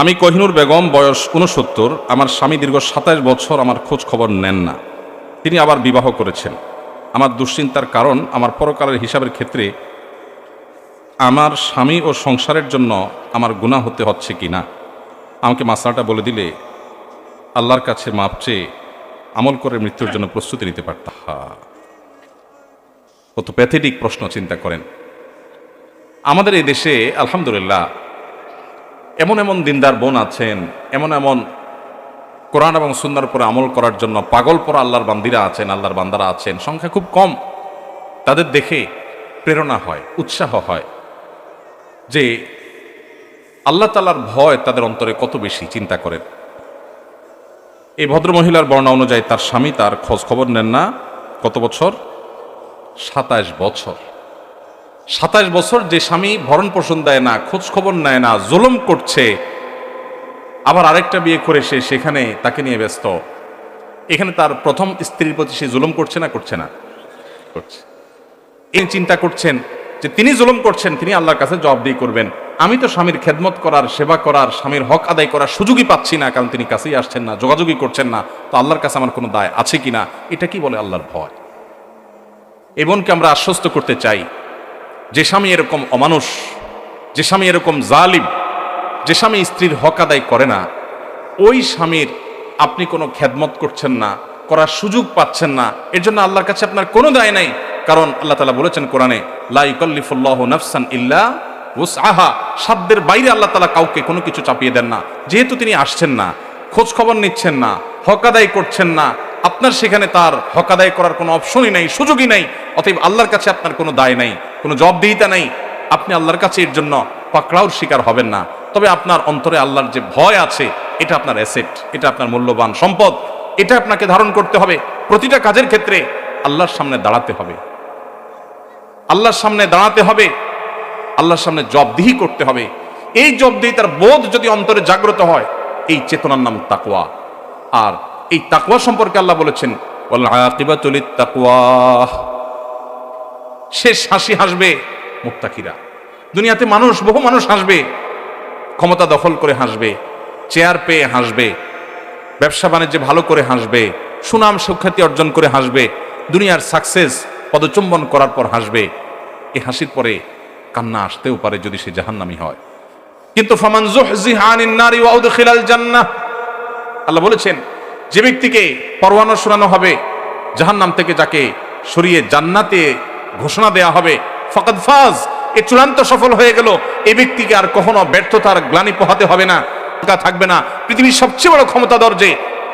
আমি কোহিনুর বেগম, বয়স ৬৯। আমার স্বামী দীর্ঘ ২৭ বছর আমার খোঁজ খবর নেন না। তিনি আবার বিবাহ করেছেন। আমার দুশ্চিন্তার কারণ, আমার পরকালের হিসাবের ক্ষেত্রে আমার স্বামী ও সংসারের জন্য আমার গুনাহ হতে হচ্ছে কি না। আমাকে মাসলাটা বলে দিলে আল্লাহর কাছে মাপ চেয়ে আমল করে মৃত্যুর জন্য প্রস্তুতি নিতে পারতাম। কত প্যাথেটিক প্রশ্ন, চিন্তা করেন। আমাদের এই দেশে আলহামদুলিল্লাহ এমন এমন দিনদার বোন আছেন, এমন এমন কোরআন এবং সুন্নাহর উপরে আমল করার জন্য পাগল পরা আল্লাহর বান্দিরা আছেন, আল্লাহর বান্দারা আছেন, সংখ্যা খুব কম। তাদের দেখে প্রেরণা হয়, উৎসাহ হয় যে আল্লাহ তাআলার ভয় তাদের অন্তরে কত বেশি। চিন্তা করেন, এই ভদ্রমহিলার বর্ণনা অনুযায়ী তার স্বামী তার খোঁজ খবর নেন না। কত বছর? ২৭ বছর। ২৭ বছর যে স্বামী ভরণ পোষণ দেয় না, খোঁজ খবর নেয় না, জুলুম করছে, আবার আরেকটা বিয়ে করে সেখানে তাকে নিয়ে ব্যস্ত। এখানে তার প্রথম স্ত্রীর প্রতি সে জুলুম করছে না, করছে না? করছে। এই চিন্তা করছেন যে তিনি জুলুম করছেন, তিনি আল্লাহর কাছে জবাবদিহি করবেন। আমি তো স্বামীর খেদমত করার, সেবা করার, স্বামীর হক আদায় করার সুযোগই পাচ্ছি না, কারণ তিনি কাছেই আসছেন না, যোগাযোগই করছেন না। তো আল্লাহর কাছে আমার কোনো দায় আছে কিনা? এটা কি বলে আল্লাহর ভয়? এই বোনকে আমরা আশ্বস্ত করতে চাই, যে স্বামী এরকম অমানুষ, যে স্বামী এরকম জালিম, যে স্বামী স্ত্রীর হক আদায় করে না, ওই স্বামীর আপনি কোনো খেদমত করছেন না, করার সুযোগ পাচ্ছেন না, এর জন্য আল্লাহর কাছে আপনার কোনো দায় নাই। কারণ আল্লাহ তাআলা বলেছেন কোরআনে, লা ইউকাল্লিফুল্লাহু নাফসান ইল্লা উসআহা। সাধ্যের বাইরে আল্লাহ তাআলা কাউকে কোনো কিছু চাপিয়ে দেন না। যেহেতু তিনি আসছেন না, খোঁজ খবর নিচ্ছেন না, হক আদায় করছেন না, আপনার সেখানে তার হক আদায় করার কোনো অপশনই নাই, সুযোগই নাই। অতএব আল্লাহর কাছে আপনার কোনো দায় নাই, কোনো জবাবদিহিতা নাই। আপনি আল্লাহর কাছে এর জন্য পাকড়াওর শিকার হবেন না। তবে আপনার অন্তরে আল্লাহর যে ভয় আছে, এটা আপনার অ্যাসেট, এটা আপনার মূল্যবান সম্পদ। এটা আপনাকে ধারণ করতে হবে। প্রতিটা কাজের ক্ষেত্রে আল্লাহর সামনে দাঁড়াতে হবে, আল্লাহর সামনে দাঁড়াতে হবে, আল্লাহর সামনে জবাবদিহি করতে হবে। এই জবাবদিহিতার বোধ যদি অন্তরে জাগ্রত হয়, এই চেতনার নাম তাকওয়া। আর এই তাকওয়া সম্পর্কে আল্লাহ বলেছেন, ওয়াল আকিবাতু লিত তাকওয়া। শেষ হাসি হাসবে মুত্তাকিরা। দুনিয়াতে মানুষ, বহু মানুষ হাসবে, ক্ষমতা দখল করে হাসবে, চেয়ার পেয়ে হাসবে, ব্যবসা বাণিজ্যে ভালো করে হাসবে, সুনাম সুখ্যাতি অর্জন করে হাসবে, দুনিয়ার সাকসেস পদচুম্বন করার পর হাসবে। এই হাসির পরে কান্না আসতেও পারে যদি সে জাহান্নামী হয়। কিন্তু ফামান যুহজিহা আনিন নারি ওয়া উদখিলাল জান্নাহ, আল্লাহ বলেছেন, যে ব্যক্তিকে পরওয়ানা শোনানো হবে জাহান্নাম থেকে, যাকে সরিয়ে জান্নাতে ঘোষণা দেয়া হবে, ফাকাদ ফাজ, এ চূড়ান্ত সফল হয়ে গেল। এই ব্যক্তিকে আর কখনো ব্যর্থতার গ্লানি পোহাতে হবে না, থাকবে না। পৃথিবীর সবচেয়ে বড় ক্ষমতাধর যে,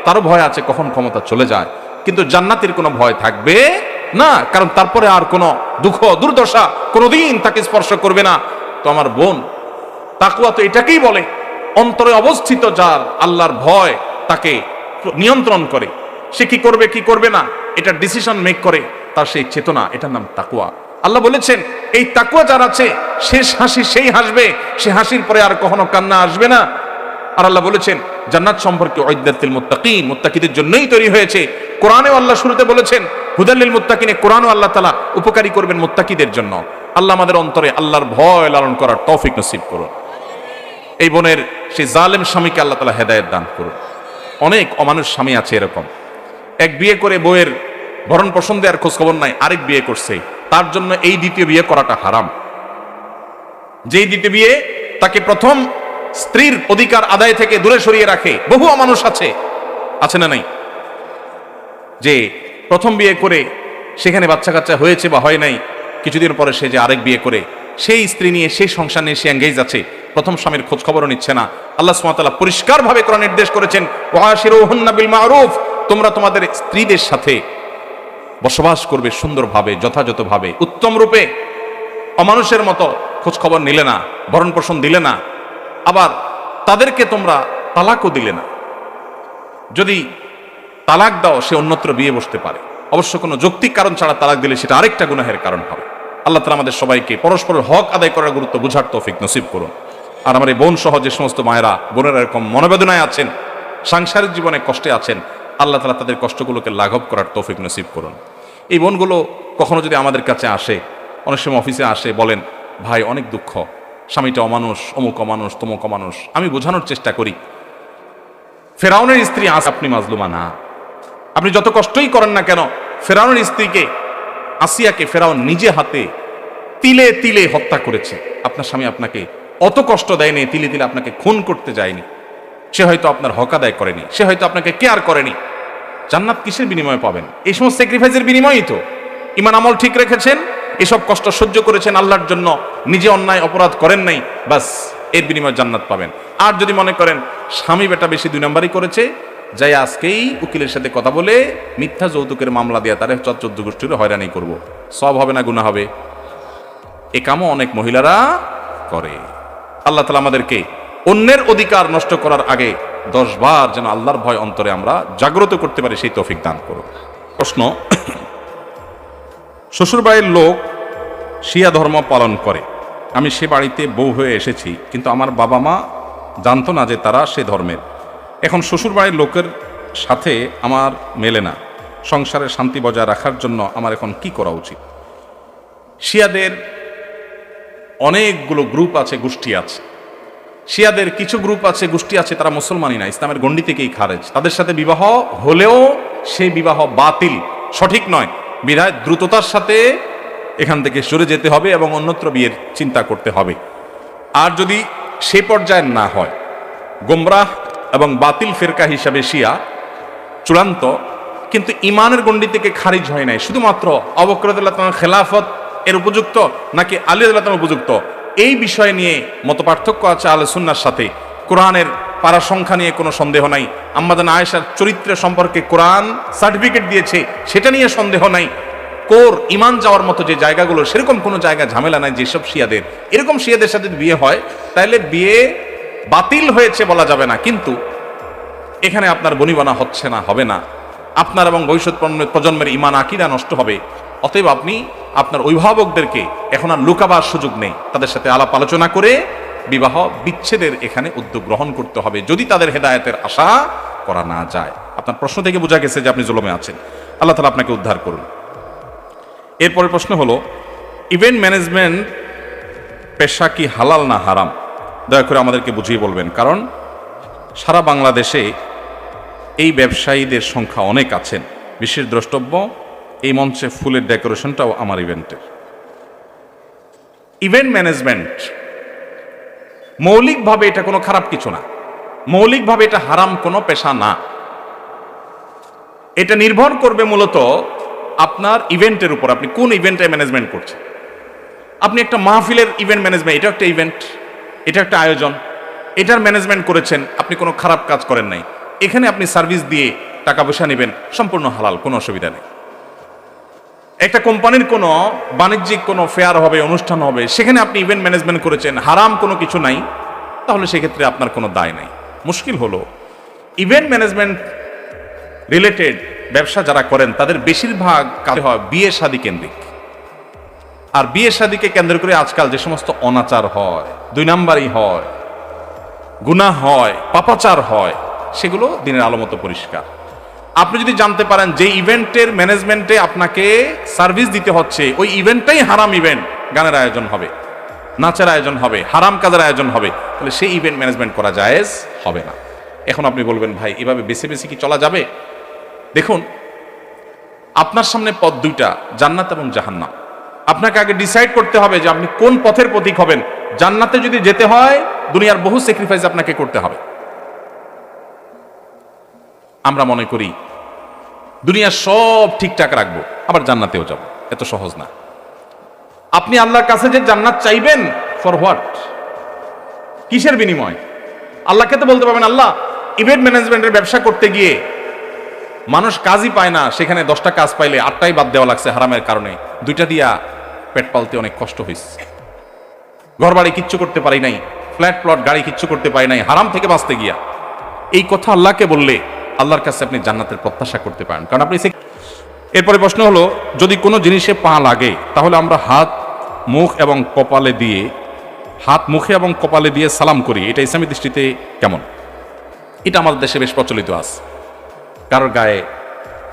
তারও ভয় আছে কখন ক্ষমতা চলে যায়, কিন্তু জান্নাতের কোনো ভয় থাকবে না, কারণ তারপরে আর কোনো দুঃখ দুর্দশা কোনোদিন তাকে স্পর্শ করবে না। তো আমার বোন, তাকওয়া তো এটাকেই বলে, অন্তরে অবস্থিত যার আল্লাহর ভয় তাকে নিয়ন্ত্রণ করে, সে কি করবে কি করবে না এটা ডিসিশন মেক করে, তার সেই চেতনা, এটার নাম তাকওয়া। আল্লাহ বলেছেন, এই তাকওয়া যার আছে, শেষ হাসি সেই হাসবে, সে হাসির পরে আর কখনো কান্না আসবে না। আর আল্লাহ বলেছেন, জান্নাত সম্পর্কে উইদ্দাতিল মুত্তাকিন, মুত্তাকিদের জন্যই তৈরি হয়েছে। কোরআনেও আল্লাহ শুরুতে বলেছেন হুদাল লিল মুত্তাকিন, কোরআনও আল্লাহ তাআলা উপকারী করবেন মুত্তাকিদের জন্য। আল্লাহ আমাদের অন্তরে আল্লাহর ভয় লালন করার তৌফিক নসিব করুন। এই বোনের সেই জালেম স্বামীকে আল্লাহ তাআলা হেদায়েত দান করুন। অনেক অমানুষ স্বামী আছে এরকম, এক বিয়ে করে বউয়ের ভরণ পোষণ দেওয়ার খোঁজ খবর নাই, আরেক বিয়ে করছে, তার জন্য এই দ্বিতীয় বিয়ে করাটা হারাম। যেই দ্বিতীয় বিয়ে তাকে প্রথম স্ত্রীর অধিকার আদায় থেকে দূরে সরিয়ে রাখে। বহু অমানুষ আছে, আছে না নাই, যে প্রথম বিয়ে করে সেখানে বাচ্চা কাচ্চা হয়েছে বা হয় নাই, কিছুদিন পরে সে যে আরেক বিয়ে করে সেই স্ত্রী নিয়ে, সেই সংসার নিয়ে সে এঙ্গেজ আছে, প্রথম স্বামীর খোঁজ খবরও নিচ্ছে না। আল্লাহ সুবহানাহু ওয়া তাআলা পরিষ্কারভাবে কোরআন নির্দেশ করেছেন, ওয়াশিরুহুন্না বিল মারুফ, তোমরা তোমাদের স্ত্রীদের সাথে বসবাস করবে সুন্দরভাবে, যথাযথভাবে, উত্তম রূপে। অমানুষের মতো খোঁজ খবর নিলে না, ভরণ পোষণ দিলে না, আবার তাদেরকে তোমরা তালাকও দিলে না। যদি তালাক দাও, সে অন্যত্র বিয়ে বসতে পারে, অবশ্য কোনো যৌক্তিক কারণ ছাড়া তালাক দিলে সেটা আরেকটা গুনাহের কারণ হবে। আল্লাহ তাআলা আমাদের সবাইকে পরস্পরের হক আদায় করার গুরুত্ব বুঝার তৌফিক নসিব করুন। আর আমার এই বোন সহ যে সমস্ত মায়েরা, বোনেরা এরকম মনোবেদনায় আছেন, সাংসারিক জীবনে কষ্টে আছেন, আল্লাহ তাআলা তাদের কষ্টগুলোকে লাঘব করার তৌফিক নসিব করুন। এই বোনগুলো কখনো যদি আমাদের কাছে আসে, অনেক সময় অফিসে আসে, বলেন, ভাই অনেক দুঃখ, স্বামীটা অমানুষ, অমুক অমানুষ, তমুক অমানুষ, আমি বোঝানোর চেষ্টা করি। ফেরাউনের স্ত্রী আজ আপনি মাজলুমা না। আপনি যত কষ্টই করেন না কেন, ফেরাউনের স্ত্রীকে, আসিয়াকে ফেরাউন নিজে হাতে তিলে তিলে হত্যা করেছে। আপনার স্বামী আপনাকে অত কষ্ট দেয়নি, তিলে তিলে আপনাকে খুন করতে যায়নি। সে হয়তো আপনার হক আদায় করেনি, সে হয়তো আপনাকে কেয়ার করেনি। জান্নাত কিসের বিনিময়ে পাবেন? এই সমস্ত স্যাক্রিফাইসের বিনিময়েই তো। ইমান আমল ঠিক রেখেছেন, এসব কষ্ট সহ্য করেছেন আল্লাহর জন্য, নিজে অন্যায় অপরাধ করেন নাই, বাস এর বিনিময়ে জান্নাত পাবেন। আর যদি মনে করেন স্বামী বেটা বেশি 2 নাম্বারই করেছে, যাই আজকেই উকিলের সাথে কথা বলে মিথ্যা যৌতুকের মামলা দিয়া তারে 14 গোষ্ঠীর হয়রানি করব, সব হবে না গুনাহ হবে? এ কামও অনেক মহিলারা করে। আল্লাহ তাআলা আমাদেরকে অন্যের অধিকার নষ্ট করার আগে 10 বার যেন আল্লাহর ভয় অন্তরে আমরা জাগ্রত করতে পারি, সেই তৌফিক দান করুন। প্রশ্ন, শ্বশুরবাড়ির লোক শিয়া ধর্ম পালন করে, আমি সে বাড়িতে বউ হয়ে এসেছি, কিন্তু আমার বাবা মা জানতো না যে তারা সে ধর্মের। এখন শ্বশুরবাড়ির লোকের সাথে আমার মেলে না, সংসারের শান্তি বজায় রাখার জন্য আমার এখন কি করা উচিত? শিয়াদের অনেকগুলো গ্রুপ আছে, গোষ্ঠী আছে। শিয়াদের কিছু গ্রুপ আছে, গোষ্ঠী আছে, তারা মুসলমানই না, ইসলামের গণ্ডি থেকেই খারেজ। তাদের সাথে বিবাহ হলেও সেই বিবাহ বাতিল, সঠিক নয়, বিধায় দ্রুততার সাথে এখান থেকে সরে যেতে হবে এবং অন্যত্র বিয়ের চিন্তা করতে হবে। আর যদি সে পর্যায়ে না হয়, গোমরাহ এবং বাতিল ফেরকা হিসাবে শিয়া চূড়ান্ত, কিন্তু ইমানের গণ্ডি থেকে খারিজ হয় নাই, শুধুমাত্র আবু বকর রাদিয়াল্লাহু তাআলার খেলাফত এর উপযুক্ত নাকি আলী রাদিয়াল্লাহু তাআলার উপযুক্ত, এই বিষয় নিয়ে মতপার্থক্য আছে আহলে সুন্নাহর সাথে। কোরআনের পারা সংখ্যা নিয়ে কোনো সন্দেহ নাই, আম্মা জান আয়েশার চরিত্র সম্পর্কে কোরআন সার্টিফিকেট দিয়েছে, সেটা নিয়ে সন্দেহ নাই। কোর ইমান যাওয়ার মতো যে জায়গাগুলো, সেরকম কোনো জায়গা ঝামেলা নাই যেসব শিয়াদের। এরকম শিয়াদের সাথে বিয়ে হয়, তাহলে বিয়ে বাতিল হয়েছে বলা যাবে না, কিন্তু এখানে আপনার বনিবনা হচ্ছে না, হবে না, আপনার এবং ভবিষ্যৎ প্রজন্মের ইমান আকীদা নষ্ট হবে। অতএব আপনি আপনার অভিভাবকদেরকে এখন আর লুকাবার সুযোগ নেই, তাদের সাথে আলাপ আলোচনা করে বিবাহ বিচ্ছেদের এখানে উদ্যোগ গ্রহণ করতে হবে, যদি তাদের হেদায়েতের আশা করা না যায়। আপনার প্রশ্ন থেকে বোঝা গেছে যে আপনি জুলুমে আছেন, আল্লাহ তাআলা আপনাকে উদ্ধার করুন। এরপরে প্রশ্ন হলো, ইভেন্ট ম্যানেজমেন্ট পেশা কি হালাল না হারাম? দয়া করে আমাদেরকে বুঝিয়ে বলবেন, কারণ সারা বাংলাদেশে এই ব্যবসায়ীদের সংখ্যা অনেক আছেন। বিশেষ দ্রষ্টব্য, এই মঞ্চে ফুলের ডেকোরেশনটাও আমার ইভেন্টের। ইভেন্ট ম্যানেজমেন্ট মৌলিকভাবে এটা কোনো খারাপ কিছু না, মৌলিকভাবে এটা হারাম কোনো পেশা না। এটা নির্ভর করবে মূলত আপনার ইভেন্টের উপর, আপনি কোন ইভেন্টে ম্যানেজমেন্ট করছেন। আপনি একটা মাহফিলের ইভেন্ট ম্যানেজমেন্ট, এটা একটা ইভেন্ট, এটা একটা আয়োজন, এটার ম্যানেজমেন্ট করেছেন, আপনি কোনো খারাপ কাজ করেন নাই। এখানে আপনি সার্ভিস দিয়ে টাকা পয়সা নেবেন, সম্পূর্ণ হালাল, কোনো অসুবিধা নেই। একটা কোম্পানির কোনো বাণিজ্যিক কোনো ফেয়ার হবে, অনুষ্ঠান হবে, সেখানে আপনি ইভেন্ট ম্যানেজমেন্ট করেছেন, হারাম কোনো কিছু নাই, তাহলে সেক্ষেত্রে আপনার কোনো দায় নাই। মুশকিল হলো ইভেন্ট ম্যানেজমেন্ট রিলেটেড ব্যবসা যারা করেন, তাদের বেশিরভাগ কাজ হয় বিয়ে শাদী কেন্দ্রিক। আর বিয়ে শাদীকে কেন্দ্র করে আজকাল যে সমস্ত অনাচার হয়, 2 নাম্বারই হয়, গুনাহ হয়, পাপাচার হয়, সেগুলো দিনের আলো মতো পরিষ্কার। আপনি যদি জানতে পারেন যে ইভেন্টের ম্যানেজমেন্টে আপনাকে সার্ভিস দিতে হচ্ছে, ওই ইভেন্টটাই হারাম ইভেন্ট, গানের আয়োজন হবে, নাচের আয়োজন হবে, হারাম কাজের আয়োজন হবে, তাহলে সেই ইভেন্ট ম্যানেজমেন্ট করা জায়েজ হবে না। এখন আপনি বলবেন, ভাই এভাবে বেছে বেছে কি চলা যাবে? দেখুন, আপনার সামনে পথ 2টা, জান্নাত এবং জাহান্নাম। আপনাকে আগে ডিসাইড করতে হবে যে আপনি কোন পথের প্রতীক হবেন। জান্নাতে যদি যেতে হয়, দুনিয়ার বহু স্যাক্রিফাইস আপনাকে করতে হবে। আমরা মনে করি দুনিয়ার সব ঠিকঠাক রাখবো, আবার জান্নাতেও যাব, এত সহজ না। আপনি আল্লাহর কাছে যে জান্নাত চাইবেন, ফর হোয়াট, কিসের বিনিময়? আল্লাহকে তো বলতে পারবেন, আল্লাহ ইভেন্ট ম্যানেজমেন্টের ব্যবসা করতে গিয়ে মানুষ কাজই পায় না, সেখানে 10টা কাজ পাইলে 8টাই বাদ দেওয়া লাগছে হারামের কারণে, 2টা দিয়া পেট পালতে অনেক কষ্ট হয়েছে, ঘর বাড়ি কিচ্ছু করতে পারি নাই, ফ্ল্যাট প্লট গাড়ি কিচ্ছু করতে পারি নাই হারাম থেকে বাঁচতে গিয়া। এই কথা আল্লাহকে বললে আল্লাহর কাছে আপনি জান্নাতের প্রত্যাশা করতে পারেন, কারণ আপনি। এরপরে প্রশ্ন হলো, যদি কোনো জিনিসে পা লাগে, তাহলে আমরা হাত মুখে এবং কপালে দিয়ে সালাম করি, এটা ইসলামী দৃষ্টিতে কেমন? এটা আমাদের দেশে বেশ প্রচলিত আছে। কারোর গায়ে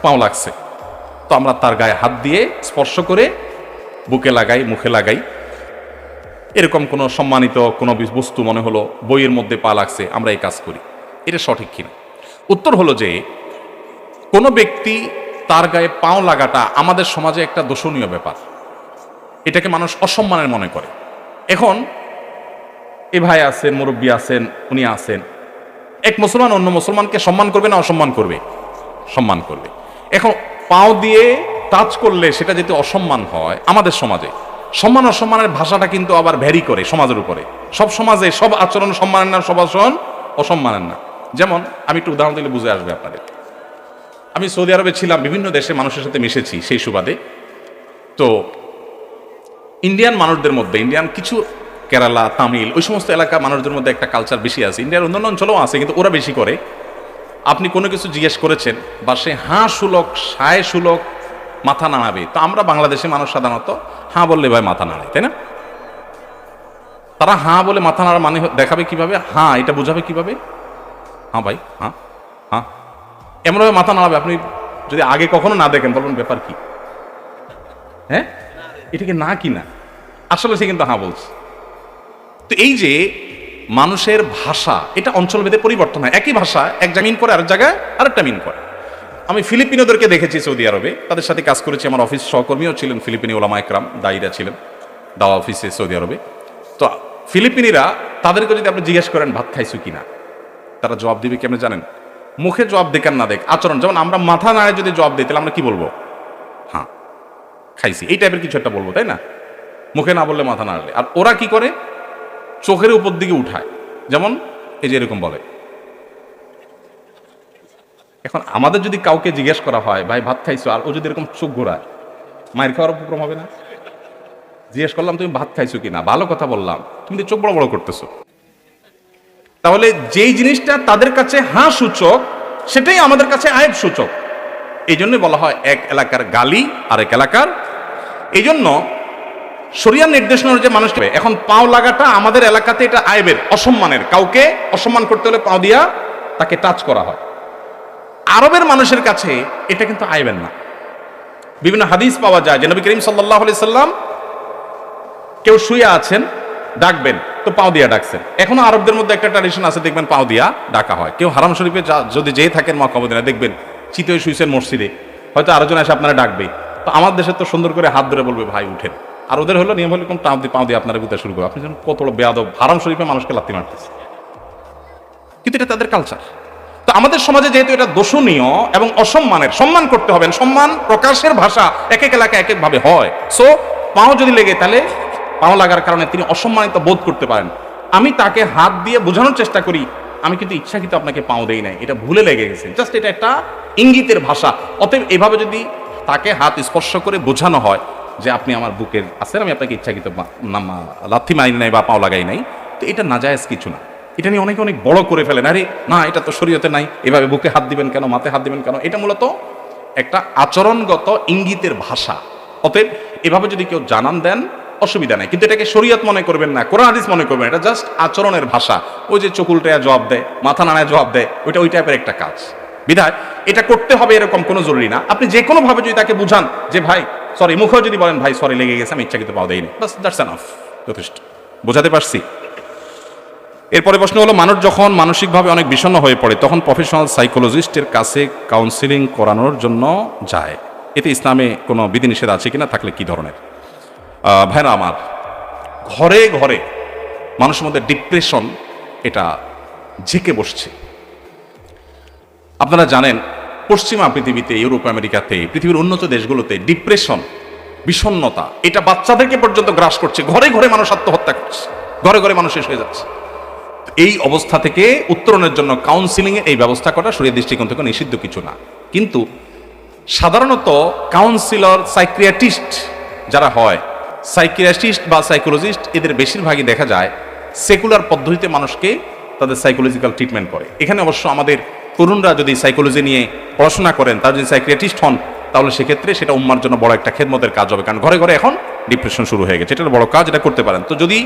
পাও লাগছে, তো আমরা তার গায়ে হাত দিয়ে স্পর্শ করে বুকে লাগাই, মুখে লাগাই, এরকম কোনো সম্মানিত কোনো বস্তু মনে হলো, বইয়ের মধ্যে পা লাগছে, আমরা এই কাজ করি, এটা সঠিক কিনা? উত্তর হলো যে কোনো ব্যক্তি তার গায়ে পাও লাগাটা আমাদের সমাজে একটা দোষণীয় ব্যাপার, এটাকে মানুষ অসম্মানের মনে করে। এখন এ ভাই আছেন, মুরব্বী আছেন, উনি আছেন, এক মুসলমান অন্য মুসলমানকে সম্মান করবে না অসম্মান করবে? সম্মান করবে। এখন পাও দিয়ে টাচ করলে সেটা যদি অসম্মান হয়, আমাদের সমাজে সম্মান অসম্মানের ভাষাটা কিন্তু আবার ভ্যারি করে সমাজের উপরে। সব সমাজে সব আচরণ সম্মানের না, সব আচরণ অসম্মানের না। যেমন আমি একটু উদাহরণ দিলে বুঝে আসবে আপনাদের। আমি সৌদি আরবে ছিলাম, বিভিন্ন দেশে মানুষের সাথে মিশেছি সেই সুবাদে। তো ইন্ডিয়ান মানুষদের মধ্যে, ইন্ডিয়ান কিছু কেরালা, তামিল, ওই সমস্ত এলাকা মানুষদের মধ্যে একটা কালচার বেশি আছে, ইন্ডিয়ার অন্যান্য অঞ্চলেও আছে, কিন্তু ওরা বেশি করে। আপনি কোনো কিছু জিজ্ঞেস করেছেন বা সে হাঁ সুলক, সায় সুলক মাথা নাড়াবে, তো আমরা বাংলাদেশে মানুষ সাধারণত হাঁ বললে ভাই মাথা নাড়ায়, তাই না? তারা হাঁ বলে মাথা নাড়া মানে দেখাবে কিভাবে, হাঁ এটা বোঝাবে কিভাবে, হ্যাঁ ভাই, হ্যাঁ হ্যাঁ, এমনভাবে মাথা নাড়াবে। আপনি যদি আগে কখনো না দেখেন বলবেন ব্যাপার কি, হ্যাঁ এটাকে না কি না, আসলে সে কিন্তু হাঁ বলছে। তো এই যে মানুষের ভাষা, এটা অঞ্চলভেদে পরিবর্তন হয়। একই ভাষা এক জায়গায় মিন করে, আরেক জায়গায় আরেকটা মিন করে। আমি ফিলিপিনোদেরকে দেখেছি সৌদি আরবে, তাদের সাথে কাজ করেছি, আমার অফিস সহকর্মীও ছিলেন ফিলিপিনি ওলামা একরাম, দায়ীরা ছিলেন দাওয়া অফিসে সৌদি আরবে। তো ফিলিপিনিরা, তাদেরকে যদি আপনি জিজ্ঞেস করেন ভাত খাইছো কিনা, তারা জবাব দিবে কেমন জানেন? মুখে জবাব দেখান না দেখ, আচরণ। যেমন আমরা মাথা নাড়ে যদি জবাব দিই, তাহলে আমরা কি বলবো? হ্যাঁ খাইছি, এই টাইপের কিছু একটা বলবো, তাই না? মুখে না বললে মাথা নাড়লে। আর ওরা কি করে? চোখের উপর দিকে উঠায়, যেমন এই যে এরকম বলে। এখন আমাদের যদি কাউকে জিজ্ঞেস করা হয় ভাই ভাত খাইছো, আর ও যদি এরকম চোখ ঘোরায়, মায়ের খাওয়ার উপক্রম হবে না? জিজ্ঞেস করলাম তুমি ভাত খাইছো কিনা, ভালো কথা বললাম, তুমি তো চোখ বড় বড় করতেছো। তাহলে যেই জিনিসটা তাদের কাছে হাঁ সূচক, সেটাই আমাদের কাছে আয়েব সূচক। এই জন্য বলা হয় এক এলাকার গালি আরেক এলাকার। এই জন্য শরিয়ার নির্দেশনা অনুযায়ী মানুষ, এখন পাও লাগাটা আমাদের এলাকাতে এটা আয়েবের, অসম্মানের। কাউকে অসম্মান করতে হলে পাও দিয়া তাকে টাচ করা হয়। আরবের মানুষের কাছে এটা কিন্তু আয়েবের না। বিভিন্ন হাদিস পাওয়া যায় যে নবী করিম সাল্লাল্লাহু আলাইহি সাল্লাম কেউ শুয়ে আছেন, ডাকবেন, তো পাও দিয়া ডাকছেন। এখনো আরবদের মধ্যে একটা ট্র্যাডিশন আছে, দেখবেন পাও দিয়া ডাকা হয়। কেউ হারাম শরীফে যদি যেয়ে থাকেন মক্কা মদিনায়, দেখবেন চিতে শুয়েছেন মসজিদে, হয়তো আরেকজন এসে আপনারা ডাকবে, তো আমার দেশে তো সুন্দর করে হাত ধরে বলবে ভাই উঠেন। আর ওদের হলো নিয়ম হলো পাও দিয়ে আপনারা বুঝতে শুরু করবে। আপনি যেন কত বেয়াদব, হারাম শরীফে মানুষকে লাথি মারতেছে, কিন্তু এটা তাদের কালচার। তো আমাদের সমাজে যেহেতু এটা দোষণীয় এবং অসম্মানের, সম্মান করতে হবে, সম্মান প্রকাশের ভাষা এক এক এলাকায় এক এক ভাবে হয়। সো পাও যদি লেগে, তাহলে পাও লাগার কারণে তিনি অসম্মানিত বোধ করতে পারেন। আমি তাকে হাত দিয়ে বোঝানোর চেষ্টা করি, আমি কিন্তু ইচ্ছাকৃত আপনাকে পাও দেই নাই, এটা ভুলে লেগে গেছে, জাস্ট এটা একটা ইঙ্গিতের ভাষা। অতএব এভাবে যদি তাকে হাত স্পর্শ করে বোঝানো হয় যে আপনি আমার বুকের আছেন, আমি আপনাকে ইচ্ছাকৃত লাথি মারি নাই বা পাও লাগাই নাই, তো এটা নাজায়েজ কিছু না। এটা নিয়ে অনেকে অনেক বড় করে ফেলেন, আরে না এটা তো শরীয়তে নাই, এভাবে বুকে হাত দিবেন কেন, মাথায় হাত দিবেন কেন। এটা মূলত একটা আচরণগত ইঙ্গিতের ভাষা। অতএব এভাবে যদি কেউ জানান দেন অসুবিধা নাই, কিন্তু এটাকে শরীয়ত মনে করবেন না, কোরআন হাদিস মনে করবেন, এটা জাস্ট আচরণের ভাষা। ওই যে চোখ উল্টায়া জবাব দেয়, মাথা নাড়ায় জবাব দেয়, ওইটা ওই টাইপের একটা কাজ। বিধায় এটা করতে হবে এরকম কোনো জরুরি না। আপনি যে কোনো ভাবে যদি তাকে বুঝান যে ভাই সরি, মুখেও যদি বলেন ভাই সরি লেগে গেছে, আমি ইচ্ছাকৃত পাও দেইনি, বাস দ্যাটস এনাফ, যথেষ্ট। বোঝাতে পারছি? এরপরে প্রশ্ন হলো, মানুষ যখন মানসিকভাবে অনেক বিষণ্ণ হয়ে পড়ে, তখন প্রফেশনাল সাইকোলজিস্টের কাছে কাউন্সিলিং করানোর জন্য যায়, এতে ইসলামে কোনো বিধিনিষেধ আছে কিনা, থাকলে কি ধরনের? ভাইরা আমার, ঘরে ঘরে মানুষের মধ্যে ডিপ্রেশন এটা ঝেঁকে বসছে। আপনারা জানেন পশ্চিমা পৃথিবীতে, ইউরোপ আমেরিকাতে, পৃথিবীর উন্নত দেশগুলোতে ডিপ্রেশন, বিষণ্ণতা, এটা বাচ্চাদেরকে পর্যন্ত গ্রাস করছে। ঘরে ঘরে মানুষ আত্মহত্যা করছে, ঘরে ঘরে মানুষ শেষ হয়ে যাচ্ছে। এই অবস্থা থেকে উত্তরণের জন্য কাউন্সিলিং এর এই ব্যবস্থা করা শরীয়ত দৃষ্টিকোণ থেকে নিষিদ্ধ কিছু না। কিন্তু সাধারণত কাউন্সিলর, সাইকিয়াট্রিস্ট যারা হয়, সাইকিয়াট্রিস্ট বা সাইকোলজিস্ট, এদের বেশিরভাগই দেখা যায় সেকুলার পদ্ধতিতে মানুষকে তাদের সাইকোলজিক্যাল ট্রিটমেন্ট করে। এখানে অবশ্য আমাদের তরুণরা যদি সাইকোলজি নিয়ে পড়াশোনা করেন, তারা যদি সাইকিয়াট্রিস্ট হন, তাহলে সেক্ষেত্রে সেটা উম্মার জন্য বড় একটা খেদমতের কাজ হবে, কারণ ঘরে ঘরে এখন ডিপ্রেশন শুরু হয়ে গেছে, এটা বড় কাজ, এটা করতে পারেন। তো যদি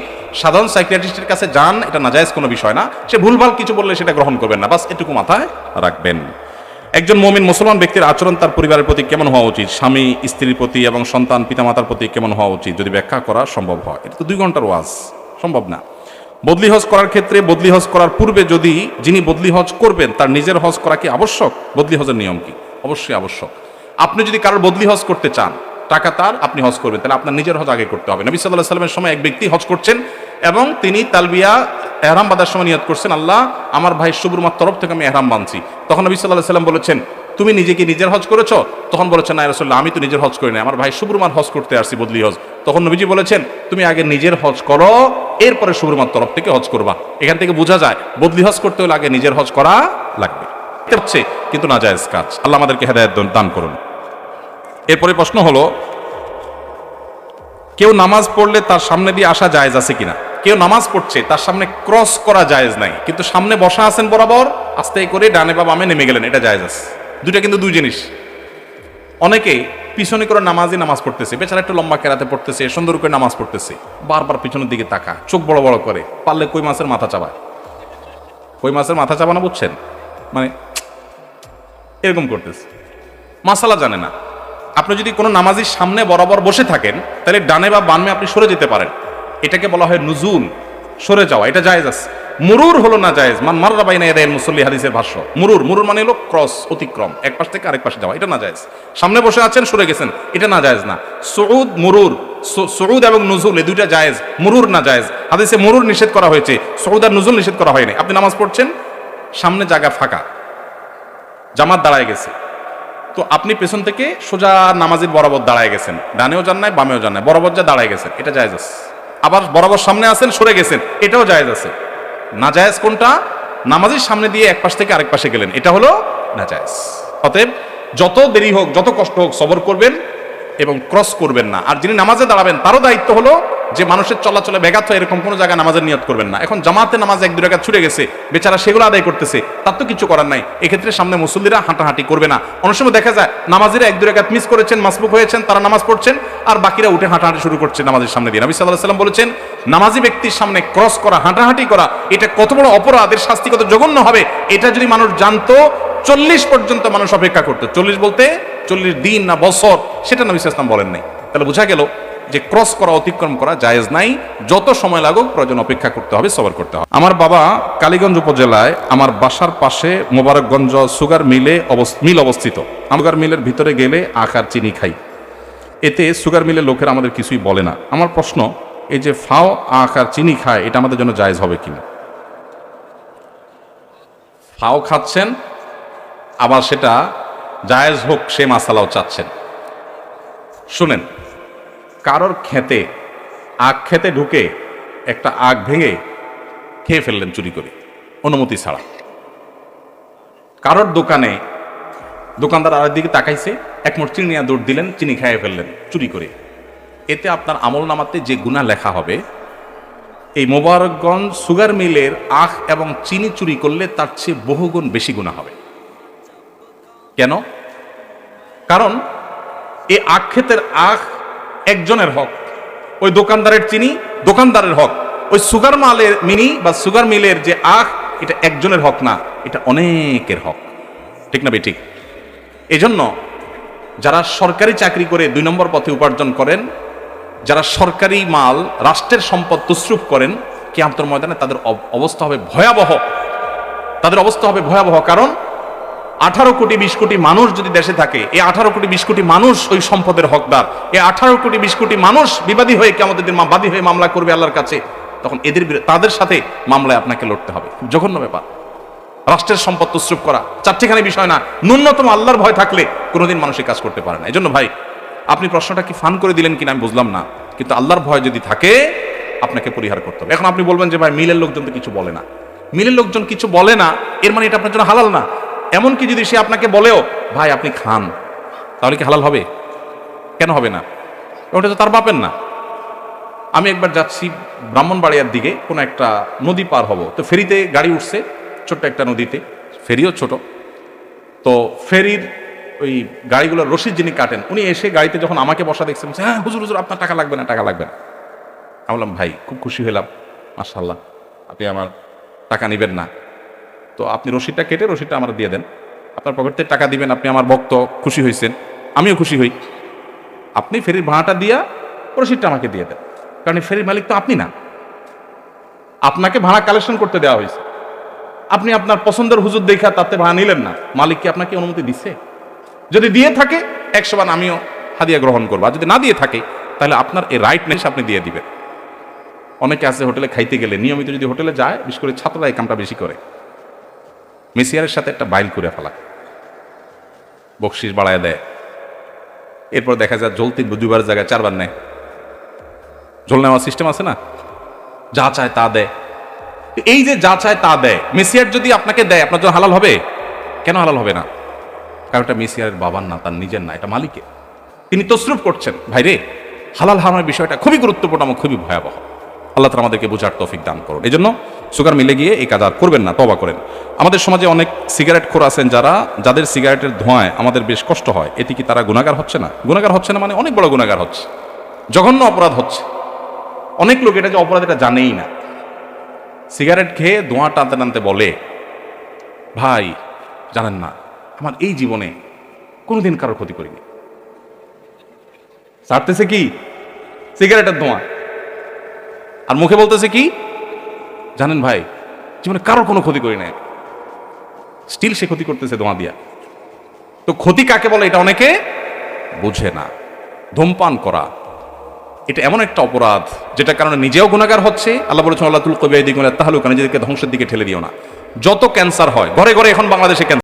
সাধারণ সাইকিয়াট্রিস্টের কাছে যান, এটা নাজায়েজ কোনো বিষয় না, সে ভুলভাল কিছু বললে সেটা গ্রহণ করবেন না, বাস এটুকু মাথায় রাখবেন। একজন মুমিন মুসলমান ব্যক্তির আচরণ তার পরিবারের প্রতি কেমন হওয়া উচিত, স্বামী স্ত্রীর প্রতি এবং সন্তান পিতামাতার প্রতি কেমন হওয়া উচিত, যদি ব্যাখ্যা করা সম্ভব হয়। এটা তো 2 ঘন্টার ওয়াজ, সম্ভব না। বদলি হজ করার ক্ষেত্রে বদলি হজ করার পূর্বে যদি যিনি বদলি হজ করবেন তার নিজের হজ করা কি আবশ্যক? বদলি হজের নিয়ম কি? অবশ্যই আবশ্যক। আপনি যদি কারোর বদলি হজ করতে চান, টাকা তার, আপনি হজ করবেন, তাহলে আপনার নিজের হজ আগে করতে হবে। নবী সাল্লাল্লাহু আলাইহি ওয়াসাল্লামের সময় এক ব্যক্তি হজ করছেন এবং তিনি তালবিয়া ইহরাম বাঁধার সময় নিয়ত করছেন, আল্লাহ আমার ভাই শুভরুমার তরফ থেকে আমি ইহরাম বাঁধছি। তখন নবী সাল্লাল্লাহু আলাইহি ওয়াসাল্লাম বলেছেন, তুমি নিজে কি নিজের হজ করেছো? তখন বলেছেন, না ইয়া রাসূলুল্লাহ, আমি তো নিজের হজ করি না, আমার ভাই শুভরুমার হজ করতে আসছি, বদলি হজ। তখন নবীজি বলেছেন, তুমি আগে নিজের হজ করো, এরপরে শুভরুমার তরফ থেকে হজ করবা। এখান থেকে বোঝা যায় বদলি হজ করতে হলে আগে নিজের হজ করা লাগবে। এটা হচ্ছে কিন্তু নাজায়েজ কাজ। আল্লাহ আমাদেরকে হেদায়েত দান করুন। এরপরে প্রশ্ন হলো, কেউ নামাজ পড়লে তার সামনে দিয়ে আসা জায়েজ আছে কিনা? কেউ নামাজ পড়ছে, তার সামনে ক্রস করা জায়েজ নাই, কিন্তু সামনে বসা আছেন বরাবর, আস্তে করে ডানে বা বামে নেমে গেলেন, এটা জায়েজ আছে। দুইটা কিন্তু দুই জিনিস। অনেকে পিছনে করে নামাজ পড়তেছে, বেচারা একটু লম্বা কেরাতে পড়তেছে, সুন্দর করে নামাজ পড়তেছে, বারবার পিছনের দিকে তাকা, চোখ বড় বড় করে, পারলে কই মাছের মাথা চাবায়। কই মাছের মাথা চাবানো বুঝছেন? মানে এরকম করতেছে, মাসালা জানে না। আপনি যদি কোনো নামাজির সামনে বরাবর বসে থাকেন, তাহলে ডানে বা বামে আপনি সরে যেতে পারেন। এটাকে বলা হয় নুজুল, সরে যাওয়া, এটা জায়েজ আছে। মুরুর হলো না জায়েজ। মান মাররা বাইনা ইয়াদাইল মুসাল্লি, হাদিসের ভাষ্য। মুরুর মানে হলো ক্রস, অতিক্রম, এক পাশ থেকে আরেক পাশে যাওয়া, এটা না জায়েজ। সামনে বসে আছেন, সরে গেছেন, এটা না জায়েজ না। সুউদ মুরুর, সুউদ এবং নুজুল এই দুইটা জায়েজ, মুরুর না জায়েজ। হাদিসে মুরুর নিষেধ করা হয়েছে, সুউদ আর নুজুল নিষেধ করা হয়নি। আপনি নামাজ পড়ছেন, সামনে জায়গা ফাঁকা, জামাত দাঁড়ায় গেছে, তো আপনি পেছন থেকে সোজা নামাজের বরাবর দাঁড়ায় গেছেন, ডানেও যান নাই বামেও যান নাই, বরাবর যা দাঁড়ায় গেছেন, এটা জায়েজ আছে। আবার বরাবর সামনে আছেন, সরে গেছেন, এটাও জায়েজ আছে। নাজায়েজ কোনটা? নামাজের সামনে দিয়ে এক পাশ থেকে আরেক পাশে গেলেন, এটা হলো নাজায়েজ। অতএব যত দেরি হোক, যত কষ্ট হোক, সবর করবেন এবং ক্রস করবেন না। আর যিনি নামাজে দাঁড়াবেন তারও দায়িত্ব হলো যে মানুষের চলাচলে ব্যাঘাত হয় এরকম কোনো জায়গায় নামাজের নিয়ত করবেন না। এখন জামাতে নামাজ 1-2 রাকাত ছুটে গেছে, বেচারা সেগুলো আদায় করতেছে, তার তো কিছু করার নাই। এক্ষেত্রে সামনে মুসল্লিরা হাঁটাহাঁটি করবে না। অনেক সময় দেখা যায় নামাজিরা 1-2 রাকাত মিস করেছেন, মাসবুক হয়েছেন, তারা নামাজ পড়ছেন, আর বাকিরা উঠে হাঁটাহাঁটি শুরু করছে নামাজের সামনে দিয়ে। নবী সাল্লাল্লাহু আলাইহি ওয়াসাল্লাম বলেছেন, নামাজি ব্যক্তির সামনে ক্রস করা, হাঁটাহাঁটি করা, এটা কত বড় অপরাধ, এর শাস্তি কত জঘন্য হবে, এটা যদি মানুষ জানতো 40 পর্যন্ত মানুষ অপেক্ষা করতো। 40 বলতে 40 দিন না বছর, সেটা নবী সাল্লাল্লাহু আলাইহি ওয়াসাল্লাম বলেন নাই। তাহলে বোঝা গেল যে ক্রস করা, অতিক্রম করা জায়েজ নাই। যত সময় লাগুক প্রয়োজন অপেক্ষা করতে হবে, সবর করতে হবে। আমার বাবা কালীগঞ্জ উপজেলায় আমার বাসার পাশে মোবারকগঞ্জ সুগার মিল অবস্থিত। সুগার মিলের ভিতরে গেলে আখ আর চিনি খাই, এতে সুগার মিলের লোকেরা আমাদের কিছুই বলে না। আমার প্রশ্ন, এই যে ফাও আখ আর চিনি খায়, এটা আমাদের জন্য জায়েজ হবে কিনা? ফাও খাচ্ছেন, আবার সেটা জায়েজ হোক সে মাসালাও চাচ্ছেন। শুনেন, কারোর খেতে, আখ খেতে ঢুকে একটা আখ ভেঙে খেয়ে ফেললেন চুরি করে, অনুমতি ছাড়া। কারোর দোকানে দোকানদার আরেক দিকে তাকাইছে, এক মুঠ চিনি নিয়ে দৌড় দিলেন, চিনি খেয়ে ফেললেন চুরি করে। এতে আপনার আমল নামাতে যে গুনাহ লেখা হবে, এই মোবারকগঞ্জ সুগার মিলের আখ এবং চিনি চুরি করলে তার চেয়ে বহুগুণ বেশি গুনাহ হবে। কেন? কারণ এই আখ ক্ষেতের আখ একজনের হক, ওই দোকানদারের চিনি দোকানদারের হক, ওই সুগার মালের মিনি বা সুগার মিলের যে আখ, এটা একজনের হক না, এটা অনেকের হক। ঠিক না বেঠিক? এজন্য যারা সরকারি চাকরি করে 2 নম্বর পথে উপার্জন করেন, যারা সরকারি মাল, রাষ্ট্রের সম্পদ তসরুফ করেন, কিয়ামতের ময়দানে তাদের অবস্থা হবে ভয়াবহ। তাদের অবস্থা হবে ভয়াবহ। কারণ 18 কোটি 20 কোটি মানুষ যদি দেশে থাকে, এই 18 কোটি 20 কোটি মানুষ ওই সম্পদের হকদার। এই 18 কোটি 20 কোটি মানুষ বিবাদী হয়ে কিয়ামতের দিন বাদী হয়ে মামলা করবে আল্লাহর কাছে। তখন তাদের সাথে মামলায় আপনাকে লড়তে হবে। খুব জঘন্য ব্যাপার রাষ্ট্রের সম্পদ তসরুফ করা। চারটিখানি বিষয় না, ন্যূনতম আল্লাহর ভয় থাকলে কোনোদিন মানুষ এই কাজ করতে পারে না। এজন্য ভাই, আপনি প্রশ্নটা কি ফান করে দিলেন কিনা আমি বুঝলাম না, কিন্তু আল্লাহর ভয় যদি থাকে আপনাকে পরিহার করতে হবে। এখন আপনি বলবেন যে ভাই মিলের লোকজন তো কিছু বলে না। মিলের লোকজন কিছু বলে না এর মানে এটা আপনার জন্য হালাল না। এমনকি যদি সে আপনাকে বলেও ভাই আপনি খান, তাহলে কি হালাল হবে? কেন হবে না? ওটা তো তার বাপের না। আমি একবার যাচ্ছি ব্রাহ্মণবাড়িয়ার দিকে, কোনো একটা নদী পার হব, তো ফেরিতে গাড়ি উঠছে, ছোট্ট একটা নদীতে, ফেরিও ছোট। তো ফেরির ওই গাড়িগুলোর রশিদ যিনি কাটেন, উনি এসে গাড়িতে যখন আমাকে বসা দেখছেন, হ্যাঁ হুজুর হুজুর আপনার টাকা লাগবে না, টাকা লাগবে না। আমি বললাম ভাই খুব খুশি হলাম, মাশাআল্লাহ আপনি আমার টাকা নেবেন না, তো আপনি রশিদটা কেটে রশিদটা আমার দিয়ে দেন, আপনার পকেট থেকে টাকা দিবেন, আপনি আমার ভক্ত, খুশি হয়েছেন, আমিও খুশি হই। আপনি ফেরির ভাড়াটা দিয়া রসিদটা আমাকে দিয়ে দেন, কারণ এই ফেরির মালিক তো আপনি না, আপনাকে ভাড়া কালেকশন করতে দেওয়া হয়েছে। আপনি আপনার পছন্দের হুজুর দেখা তাতে ভাড়া নিলেন না, মালিক কি আপনাকে অনুমতি দিচ্ছে? যদি দিয়ে থাকে 100 বার আমিও হাদিয়া গ্রহণ করবো, আর যদি না দিয়ে থাকে তাহলে আপনার এই রাইট নেই, আপনি দিয়ে দিবেন। অনেকে আছে হোটেলে খাইতে গেলে নিয়মিত যদি হোটেলে যায়, বিশেষ করে ছাত্ররা এই কামটা বেশি করে, মেসিয়ারের সাথে একটা বাইল করে ফেলা, বকশিস বাড়ায় দেয়, এরপর দেখা যায় ঝোল 2বার জায়গায় 4বার নেয়। ঝোল নেওয়ার সিস্টেম আছে না, যা চায় তা দেয়। এই যে যা চায় তা দেয়, মেসিয়ার যদি আপনাকে দেয় আপনার জন্য হালাল হবে? কেন হালাল হবে না? কারণ এটা মেসিয়ারের বাবার না, তার নিজের না, এটা মালিকের। তিনি তসরুফ করছেন। ভাইরে, হালাল হারামের বিষয়টা খুবই গুরুত্বপূর্ণ এবং খুবই ভয়াবহ। আল্লাহ তাআলা আমাদেরকে বোঝার তৌফিক দান করুন। এই জন্য সুগার মিলে গিয়ে এই কাজ আর করবেন না, তওবা করেন। আমাদের সমাজে অনেক সিগারেট খোর আছেন যাদের সিগারেটের ধোঁয়ায় আমাদের বেশ কষ্ট হয়। এতে কি তারা গুনাহগার হচ্ছে না? গুনাহগার হচ্ছে না মানে অনেক বড় গুনাহগার হচ্ছে, জঘন্য অপরাধ হচ্ছে। অনেক লোক এটা যে অপরাধ এটা জানেই না। সিগারেট খেয়ে ধোঁয়া টানতে টানতে বলে, ভাই জানেন না, আমার এই জীবনে কোনোদিন কারোর ক্ষতি করিনি। ছাড়তেছে কি? সিগারেটের ধোঁয়া। আর মুখে বলতেছে কি? জানেন ভাই, জীবনে কারোর কোনো ক্ষতি করি নাই। স্টিল সে ক্ষতি করতেছে ধোঁয়া দিয়া। তো ক্ষতি কাকে বলে এটা অনেকে বুঝে না। ধূমপান করা এটা এমন একটা অপরাধ যেটার কারণে নিজেও গুনাহগার হচ্ছে। আল্লাহ বলেছেন, আল্লাহ তুলকু বিয়াইদিকুম ইলা তাহলুকা, নিজেদেরকে ধ্বংসের দিকে ঠেলে দিও না। যত ক্যান্সার হয়, ঘরে ঘরে এখন বাংলাদেশে ক্যান্সার।